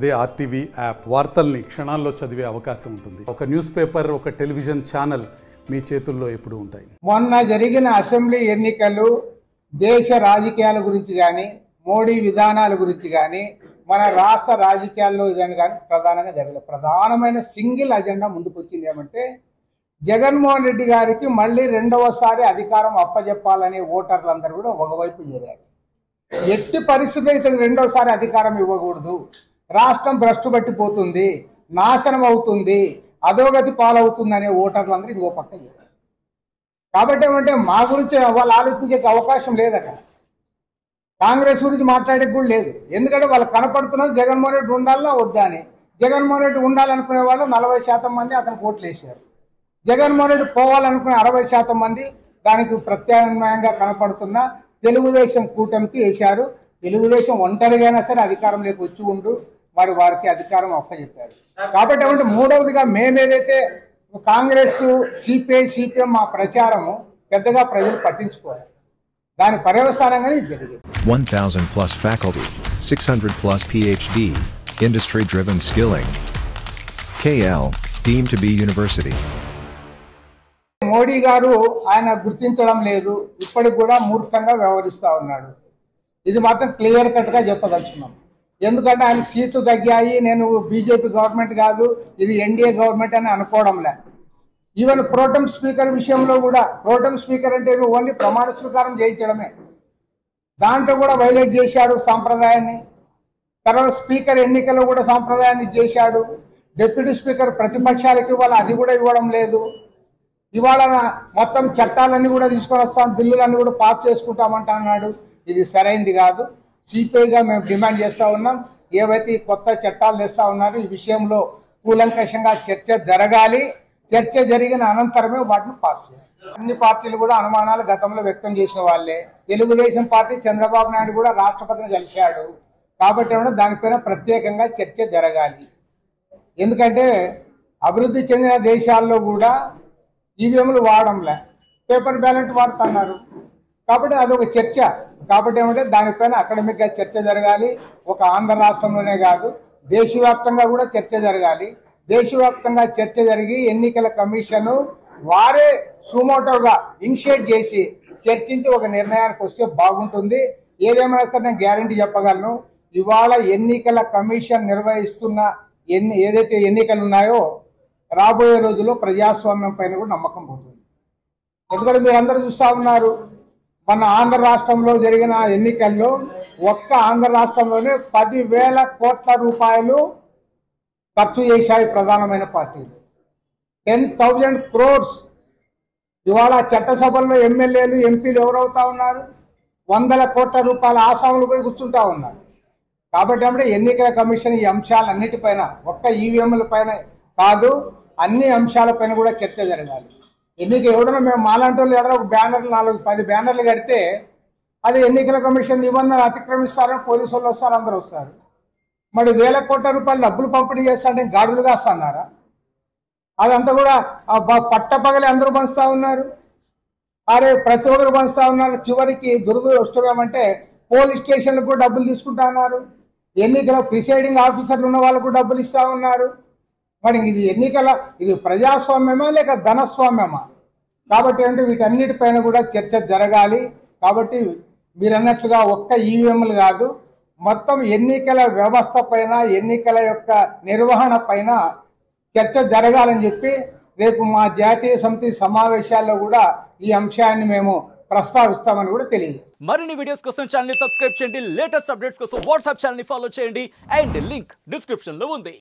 అదే RTV app వార్తల్ని క్షణాల్లో చదివే అవకాశం ఉంటుంది. ఒక న్యూస్ పేపర్, ఒక టెలివిజన్ ఛానల్ మీ చేతుల్లో ఎప్పుడూ ఉంటాయి. మొన్న జరిగిన అసెంబ్లీ ఎన్నికలు దేశ రాజకీయాల గురించి కానీ, మోడీ విధానాల గురించి కానీ, మన రాష్ట్ర రాజకీయాల్లో ఇదని కానీ ప్రధానంగా జరగలేదు. ప్రధానమైన సింగిల్ అజెండా ముందుకు వచ్చింది ఏమంటే, జగన్మోహన్ రెడ్డి గారికి మళ్ళీ రెండవసారి అధికారం అప్పజెప్పాలనే ఓటర్లందరూ కూడా ఒకవైపు చేరారు. ఎట్టి పరిస్థితుల్లో ఇతను రెండోసారి అధికారం ఇవ్వకూడదు, రాష్ట్రం భ్రష్టు పట్టిపోతుంది, నాశనం అవుతుంది, అధోగతి పాలవుతుంది అనే ఓటర్లందరూ ఇంకో పక్క చేరారు. కాబట్టి ఏమంటే మా గురించి వాళ్ళు ఆలోచించే అవకాశం లేదు అక్కడ. కాంగ్రెస్ గురించి మాట్లాడే కూడా లేదు. ఎందుకంటే వాళ్ళు కనపడుతున్నది జగన్మోహన్ రెడ్డి ఉండాలన్నా వద్దా అని. జగన్మోహన్ రెడ్డి ఉండాలనుకునే వాళ్ళు 40% మంది అతనికి ఓట్లు వేశారు. జగన్మోహన్ రెడ్డి పోవాలనుకునే 60% మంది దానికి ప్రత్యామ్నాయంగా కనపడుతున్న తెలుగుదేశం కూటమికి వేశారు. తెలుగుదేశం ఒంటరిగా సరే అధికారంలోకి వచ్చి ఉండు, మరి వారికి అధికారం అప్పచెప్పారు. కాబట్టి ఏమంటే మూడవదిగా మేమేదైతే కాంగ్రెస్, సిపిఎం మా ప్రచారము పెద్దగా ప్రజలు పట్టించుకోరు. దాని పర్యవసానంగానే ఇది జరిగింది. 1,000+ faculty, 600+ PhD, industry-driven skilling. KL, deemed to be university. Modi గారు ఆయన గుర్తించడం లేదు, ఇప్పటికి కూడా మూర్ఖంగా వ్యవహరిస్తూ ఉన్నాడు. ఇది మాత్రం క్లియర్ కట్గా చెప్పదలుచున్నాం. ఎందుకంటే ఆయనకు సీట్లు తగ్గాయి, నేను బీజేపీ గవర్నమెంట్ కాదు, ఇది ఎన్డీఏ గవర్నమెంట్ అని అనుకోవడంలే. ఈవెన్ ప్రోటెం స్పీకర్ విషయంలో కూడా, ప్రోటెం స్పీకర్ అంటే ఓన్లీ ప్రమాణ స్వీకారం చేయించడమే, దాంట్లో కూడా వైలేట్ చేశాడు సాంప్రదాయాన్ని. తర్వాత స్పీకర్ ఎన్నికల్లో కూడా సాంప్రదాయాన్ని చేశాడు. డిప్యూటీ స్పీకర్ ప్రతిపక్షాలకు ఇవ్వాలి, అది కూడా ఇవ్వడం లేదు. ఇవాళ మొత్తం చట్టాలన్నీ కూడా తీసుకొని వస్తాం, బిల్లులన్నీ కూడా పాస్ చేసుకుంటామంటా అన్నాడు. ఇది సరైంది కాదు. సిపిఐగా మేము డిమాండ్ చేస్తూ ఉన్నాం, ఏవైతే కొత్త చట్టాలు తెస్తా ఉన్నారు ఈ విషయంలో కూలంకషంగా చర్చ జరగాలి. చర్చ జరిగిన అనంతరమే వాటిని పాస్ చేయాలి. అన్ని పార్టీలు కూడా అనుమానాలు గతంలో వ్యక్తం చేసిన వాళ్ళే. తెలుగుదేశం పార్టీ చంద్రబాబు నాయుడు కూడా రాష్ట్రపతిని కలిశాడు. కాబట్టి దానిపైన ప్రత్యేకంగా చర్చ జరగాలి. ఎందుకంటే అభివృద్ధి చెందిన దేశాల్లో కూడా ఈవీఎంలు వాడడంలే, పేపర్ బ్యాలెట్ వాడుతున్నారు. కాబట్టి అదొక చర్చ. కాబట్టి దానిపైన అకాడమిక్గా చర్చ జరగాలి. ఒక ఆంధ్ర రాష్ట్రంలోనే కాదు, దేశవ్యాప్తంగా కూడా చర్చ జరగాలి. దేశవ్యాప్తంగా చర్చ జరిగి ఎన్నికల కమిషన్ వారే సుమోటోగా ఇనిషియేట్ చేసి చర్చించి ఒక నిర్ణయానికి వస్తే బాగుంటుంది. ఏదేమైనా సరే నేను గ్యారంటీ చెప్పగలను, ఇవాళ ఎన్నికల కమిషన్ నిర్వహిస్తున్న ఏదైతే ఎన్నికలు ఉన్నాయో రాబోయే రోజుల్లో ప్రజాస్వామ్యం పైన కూడా నమ్మకం పోతుంది. ఎందుకంటే మీరందరూ చూస్తూ ఉన్నారు, మన ఆంధ్ర రాష్ట్రంలో జరిగిన ఎన్నికల్లో ఒక్క ఆంధ్ర రాష్ట్రంలోనే 10,000 కోట్ల రూపాయలు ఖర్చు చేశాయి ప్రధానమైన పార్టీలు. 10,000 crores. ఇవాళ చట్టసభల్లో ఎమ్మెల్యేలు, ఎంపీలు ఎవరవుతా ఉన్నారు? 100 కోట్ల రూపాయల ఆసాములు పోయి కూర్చుంటా ఉన్నారు. కాబట్టి ఎన్నికల కమిషన్ ఈ అంశాలన్నిటిపైన, ఒక్క ఈవీఎంల పైన కాదు, అన్ని అంశాలపైన కూడా చర్చ జరగాలి. ఎన్నిక ఎవడన్నా మేము మాలాంటి వాళ్ళు ఎవడో ఒక బ్యానర్లు 4-10 బ్యానర్లు కడితే అది ఎన్నికల కమిషన్ నిబంధనలు అతిక్రమిస్తారని పోలీసు వాళ్ళు వస్తారు, అందరూ వస్తారు. మరి 1,000 కోట్ల రూపాయలు డబ్బులు పంపిణీ చేస్తారంటే గాడులుగా వస్తున్నారా? అదంతా కూడా పట్టపగలి అందరూ పంచుతా ఉన్నారు. అరే ప్రతి ఒక్కరు పంచుతా ఉన్నారు. చివరికి దురదృష్టం ఏమంటే పోలీస్ స్టేషన్లకు కూడా డబ్బులు తీసుకుంటా ఉన్నారు. ఎన్నికల ప్రిసైడింగ్ ఆఫీసర్లు ఉన్న వాళ్ళకు డబ్బులు ఇస్తా ఉన్నారు. మరి ఇది ప్రజాస్వామ్యమా లేక ధనస్వామ్యమా? కాబట్టి వీటన్నిటిపైన కూడా చర్చ జరగాలి. కాబట్టి మీరు అన్నట్లుగా ఒక్క ఈవీఎంలు కాదు, మొత్తం ఎన్నికల వ్యవస్థ పైన, ఎన్నికల యొక్క నిర్వహణ పైన చర్చ జరగాలని చెప్పి రేపు మా జాతీయ సమితి సమావేశాల్లో కూడా ఈ అంశాన్ని మేము ప్రస్తావిస్తామని కూడా తెలియజేస్తాం. మరిన్ని వీడియోస్ కోసం ఛానల్ ని సబ్స్క్రైబ్ చేయండి, లేటెస్ట్ అప్డేట్స్ కోసం వాట్సాప్ ఛానల్ ని ఫాలో చేయండి, అండ్ లింక్ డిస్క్రిప్షన్ లో ఉంది.